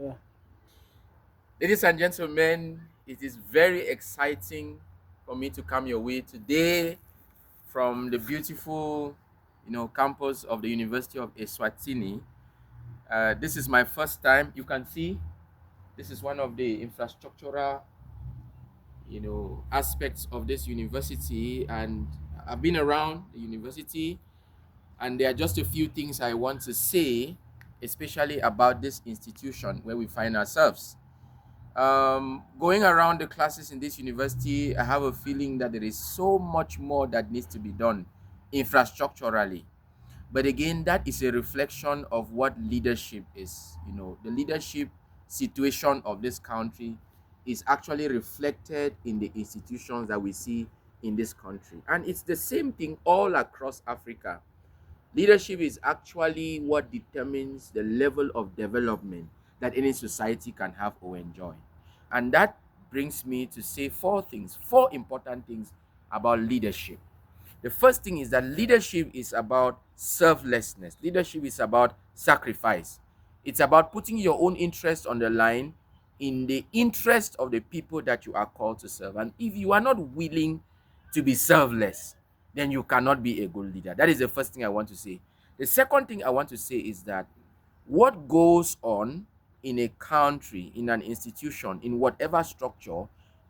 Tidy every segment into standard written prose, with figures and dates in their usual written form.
Yeah. Ladies and gentlemen, it is very exciting for me to come your way today from the beautiful, campus of the University of Eswatini. This is my first time. You can see this is one of the infrastructural, aspects of this university, and I've been around the university, and there are just a few things I want to say, especially about this institution where we find ourselves. Going around the classes in this university, I have a feeling that there is so much more that needs to be done infrastructurally. But again, that is a reflection of what leadership is. The leadership situation of this country is actually reflected in the institutions that we see in this country. And it's the same thing all across Africa. Leadership is actually what determines the level of development that any society can have or enjoy. And that brings me to say four important things about leadership. The first thing is that leadership is about selflessness. Leadership is about sacrifice. It's about putting your own interest on the line in the interest of the people that you are called to serve. And if you are not willing to be selfless, then you cannot be a good leader. That is the first thing I want to say. The second thing I want to say is that what goes on in a country, in an institution, in whatever structure,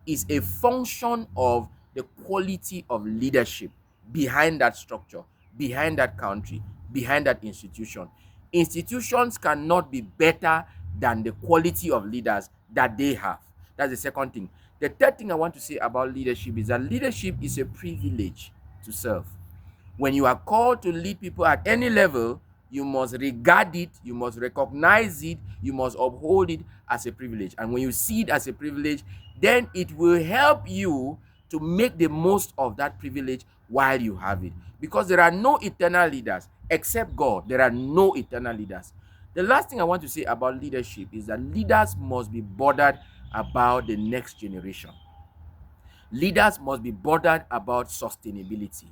is a function of the quality of leadership behind that structure, behind that country, behind that institution. Institutions cannot be better than the quality of leaders that they have. That's the second thing. The third thing I want to say about leadership is that leadership is a privilege to serve. When you are called to lead people at any level, you must regard it, you must recognize it, you must uphold it as a privilege. And when you see it as a privilege, then it will help you to make the most of that privilege while you have it. Because there are no eternal leaders except God. There are no eternal leaders. The last thing I want to say about leadership is that leaders must be bothered about the next generation. Leaders must be bothered about sustainability.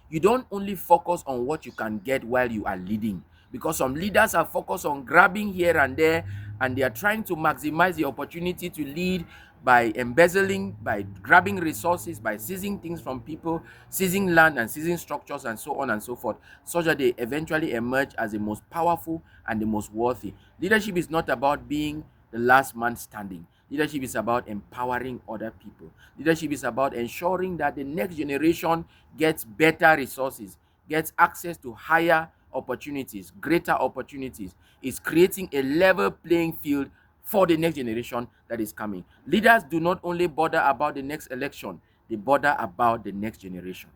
You don't only focus on what you can get while you are leading, because some leaders are focused on grabbing here and there, and they are trying to maximize the opportunity to lead by embezzling, by grabbing resources, by seizing things from people, seizing land and seizing structures, and so on and so forth, such that they eventually emerge as the most powerful and the most worthy. Leadership is not about being the last man standing. Leadership is about empowering other people. Leadership is about ensuring that the next generation gets better resources, gets access to higher opportunities, greater opportunities. It's creating a level playing field for the next generation that is coming. Leaders do not only bother about the next election, they bother about the next generation.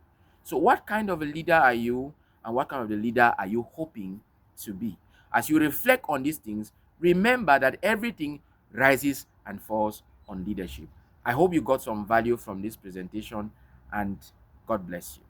So, what kind of a leader are you, and what kind of a leader are you hoping to be? As you reflect on these things, remember that everything rises and falls on leadership. I hope you got some value from this presentation, and God bless you.